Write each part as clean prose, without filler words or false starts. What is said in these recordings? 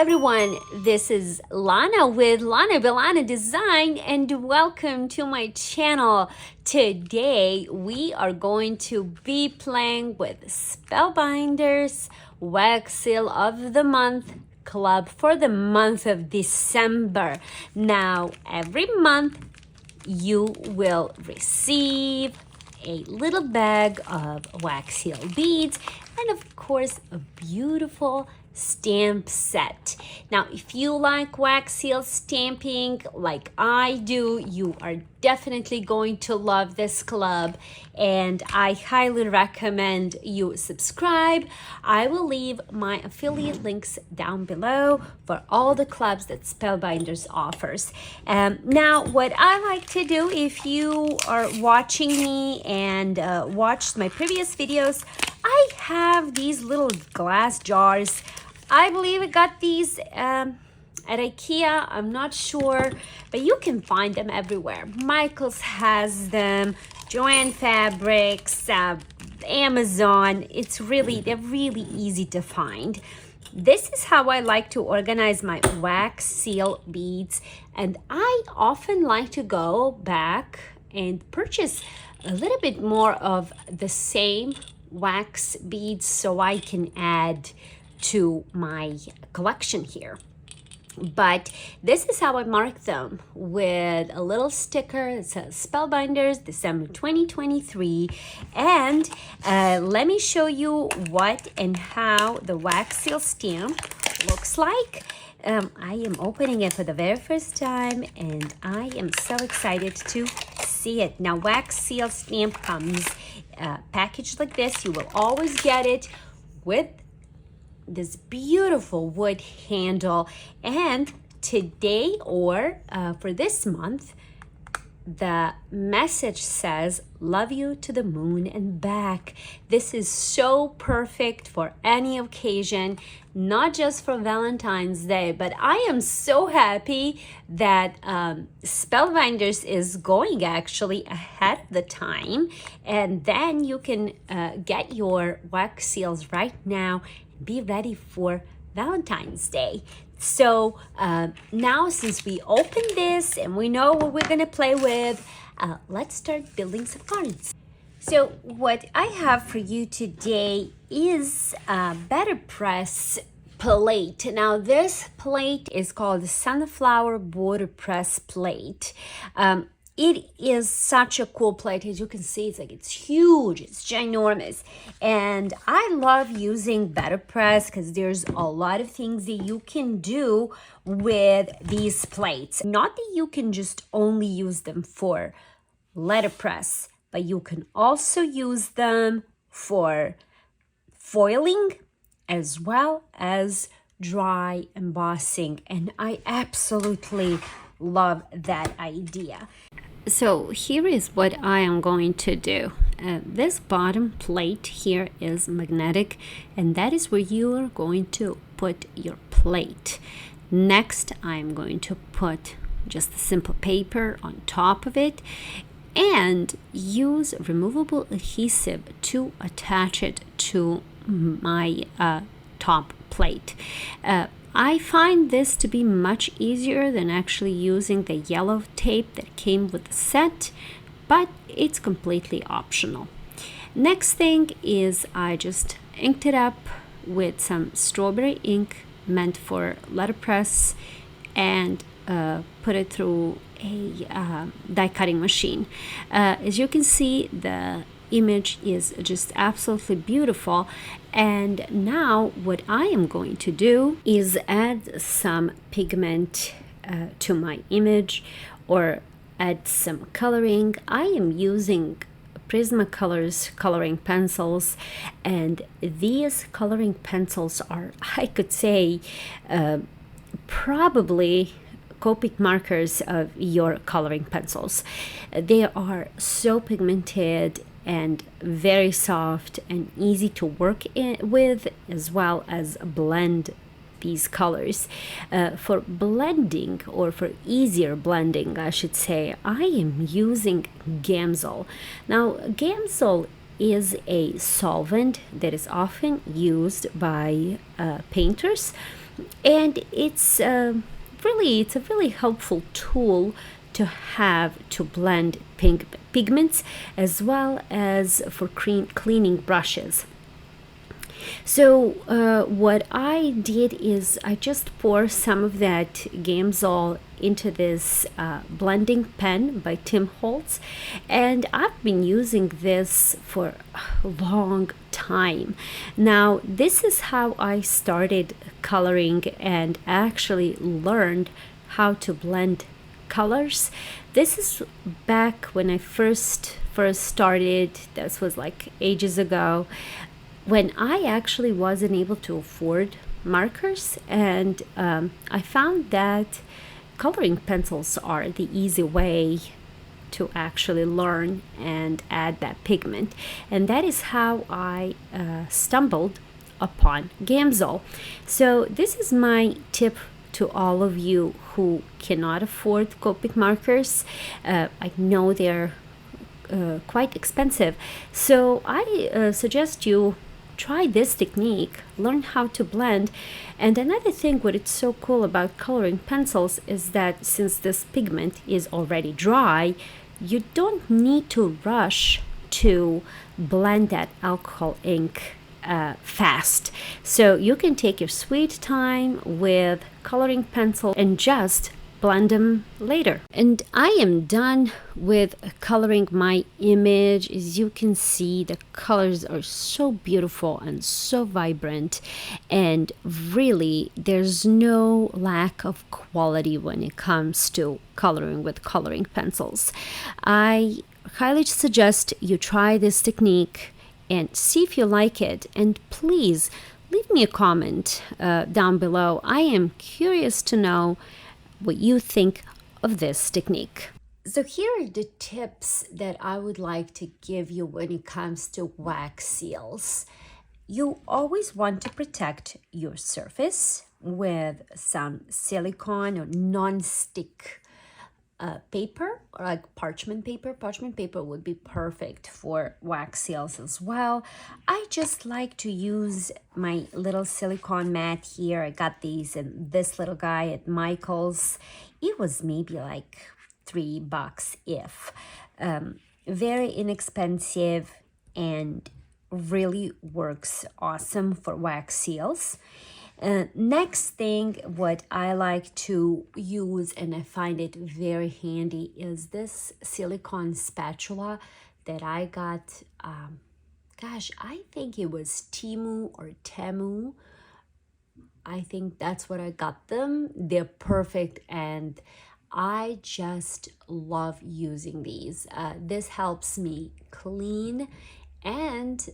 everyone, this is Lana with Lana Belana Design and welcome to my channel. Today we are going to be playing with Spellbinders Wax Seal of the Month Club for the month of December. Now every month you will receive a little bag of wax seal beads and of course a beautiful stamp set. Now if you like wax seal stamping like I do, you are definitely going to love this club and I highly recommend you subscribe. I will leave my affiliate links down below for all the clubs that Spellbinders offers. Now what I like to do, if you are watching me and watched my previous videos, I have these little glass jars. I believe I got these at IKEA, I'm not sure, but you can find them everywhere. Michael's has them, Joann Fabrics, Amazon. They're really easy to find. This is how I like to organize my wax seal beads, and I often like to go back and purchase a little bit more of the same wax beads so I can add to my collection here. But this is how I mark them, with a little sticker that says Spellbinders December 2023. And let me show you what and how the wax seal stamp looks like. I am opening it for the very first time and I am so excited to see it. Now wax seal stamp comes packaged like this. You will always get it with this beautiful wood handle, and today or for this month the message says love you to the moon and back. This is so perfect for any occasion, not just for Valentine's Day, but I am so happy that Spellbinders is going actually ahead of the time, and then you can get your wax seals right now, be ready for Valentine's Day. So now since we opened this and we know what we're gonna play with, let's start building some cards. So what I have for you today is a BetterPress plate. Now this plate is called the Sunflower BetterPress plate. It is such a cool plate. As you can see, it's huge, it's ginormous. And I love using BetterPress because there's a lot of things that you can do with these plates. Not that you can just only use them for letterpress, but you can also use them for foiling as well as dry embossing. And I absolutely love that idea. So here is what I am going to do. This bottom plate here is magnetic, and that is where you are going to put your plate. Next, I'm going to put just a simple paper on top of it and use removable adhesive to attach it to my top plate. I find this to be much easier than actually using the yellow tape that came with the set, but it's completely optional. Next thing is I just inked it up with some strawberry ink meant for letterpress and put it through a die cutting machine. As you can see, the image is just absolutely beautiful, and now what I am going to do is add some pigment to my image or add some coloring. I am using Prismacolor's coloring pencils, and these coloring pencils are, I could say, probably Copic markers of your coloring pencils. They are so pigmented and very soft and easy to work with, as well as blend these colors. For blending, or for easier blending I should say, I am using Gamsol. Now Gamsol is a solvent that is often used by painters, and it's a really helpful tool to have to blend pigments as well as for cleaning brushes. So what I did is I just pour some of that Gamsol into this blending pen by Tim Holtz, and I've been using this for a long time. Now, this is how I started coloring and actually learned how to blend colors. This is back when I first started. This was like ages ago, when I actually wasn't able to afford markers, and I found that coloring pencils are the easy way to actually learn and add that pigment, and that is how I stumbled upon Gamsol. So this is my tip to all of you who cannot afford Copic markers. I know they're quite expensive, so I suggest you try this technique, learn how to blend. And another thing, what it's so cool about coloring pencils is that since this pigment is already dry, you don't need to rush to blend that alcohol ink fast. So you can take your sweet time with coloring pencil and just blend them later. And I am done with coloring my image. As you can see, the colors are so beautiful and so vibrant, and really there's no lack of quality when it comes to coloring with coloring pencils. I highly suggest you try this technique and see if you like it, and please leave me a comment down below. I am curious to know what you think of this technique. So here are the tips that I would like to give you when it comes to wax seals. You always want to protect your surface with some silicone or non-stick paper, or like parchment paper. Parchment paper would be perfect for wax seals as well. I just like to use my little silicone mat here. I got these in this little guy at Michael's. It was maybe like $3 if. Very inexpensive and really works awesome for wax seals. Next thing, what I like to use, and I find it very handy, is this silicone spatula that I got, gosh, I think it was Timu or Temu. I think that's what I got them. They're perfect, and I just love using these. This helps me clean and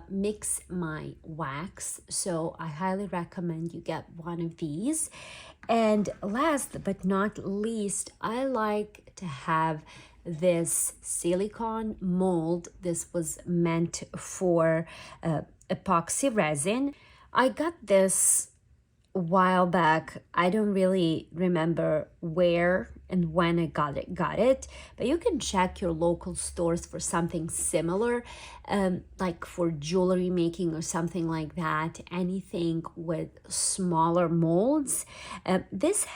mix my wax, so I highly recommend you get one of these. And last but not least, I like to have this silicone mold. This was meant for epoxy resin. I got this a while back. I don't really remember where and when I got it, but you can check your local stores for something similar, like for jewelry making or something like that. Anything with smaller molds. This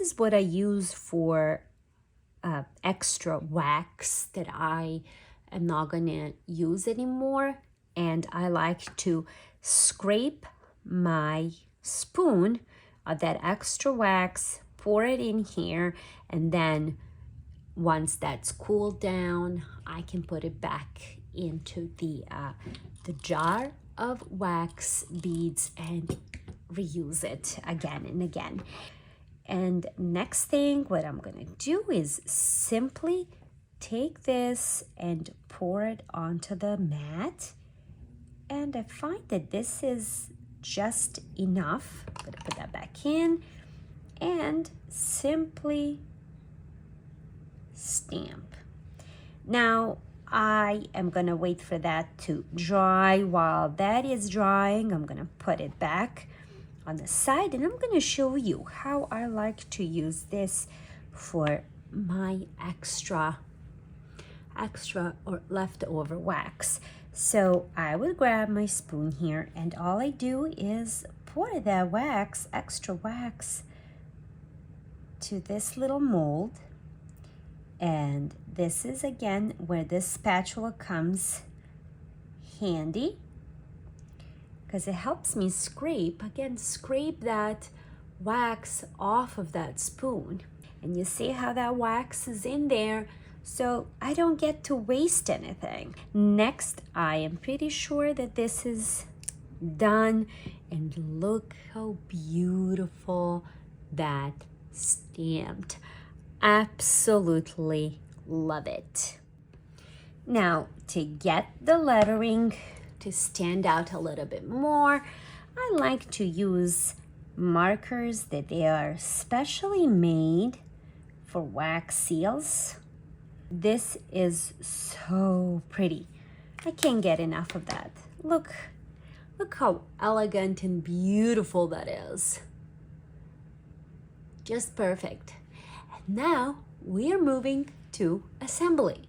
is what I use for extra wax that I am not gonna use anymore, and I like to scrape my spoon of that extra wax, pour it in here, and then once that's cooled down, I can put it back into the jar of wax beads and reuse it again and again. And next thing, what I'm gonna do is simply take this and pour it onto the mat, and I find that this is just enough. I'm gonna put that back in and simply stamp. Now I am gonna wait for that to dry. While that is drying, I'm gonna put it back on the side, and I'm gonna show you how I like to use this for my extra or leftover wax. So I will grab my spoon here, and all I do is pour the wax, extra wax, to this little mold. And this is again where this spatula comes handy, because it helps me scrape that wax off of that spoon. And you see how that wax is in there, so I don't get to waste anything. Next, I am pretty sure that this is done, and look how beautiful that stamped. Absolutely love it. Now, to get the lettering to stand out a little bit more, I like to use markers that they are specially made for wax seals. This is so pretty. I can't get enough of that. Look how elegant and beautiful that is. Just perfect. And now we are moving to assembly.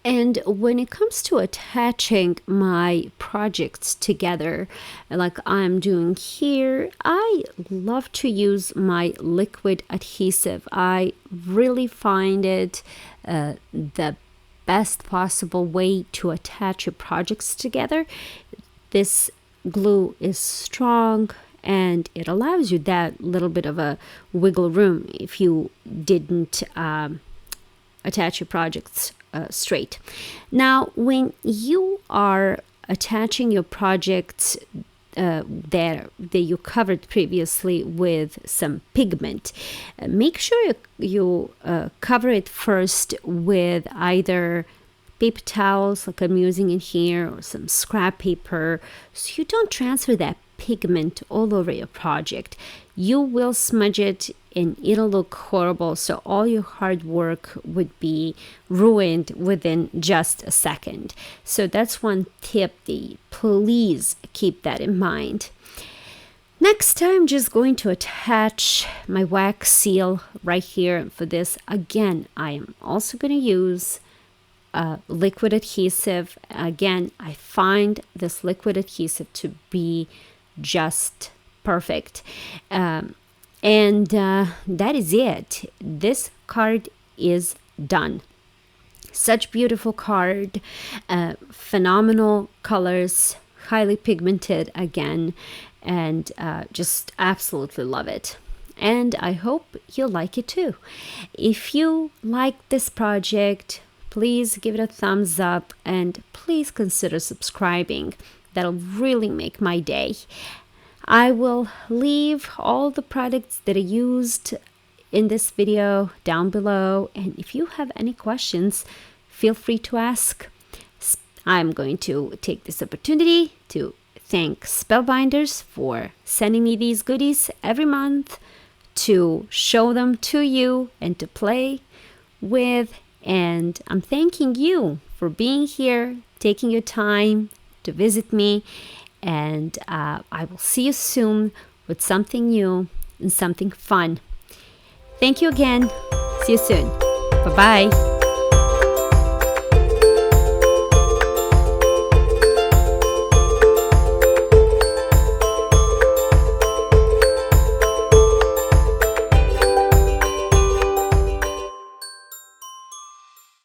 And when it comes to attaching my projects together, like I'm doing here, I love to use my liquid adhesive. I really find it the best possible way to attach your projects together. This glue is strong, and it allows you that little bit of a wiggle room if you didn't attach your projects straight. Now, when you are attaching your projects that you covered previously with some pigment, make sure you cover it first with either paper towels like I'm using in here, or some scrap paper, so you don't transfer that pigment all over your project. You will smudge it and it'll look horrible, so all your hard work would be ruined within just a second. So that's one tip. Please keep that in mind. Next, I'm just going to attach my wax seal right here. For this, again, I am also going to use liquid adhesive. Again, I find this liquid adhesive to be just perfect. And that is it. This card is done. Such beautiful card, phenomenal colors, highly pigmented again, and just absolutely love it. And I hope you'll like it too. If you like this project, please give it a thumbs up, and please consider subscribing. That'll really make my day. I will leave all the products that I used in this video down below, and if you have any questions, feel free to ask. I'm going to take this opportunity to thank Spellbinders for sending me these goodies every month to show them to you and to play with. And I'm thanking you for being here, taking your time to visit me, and I will see you soon with something new and something fun. Thank you again. See you soon. Bye-bye.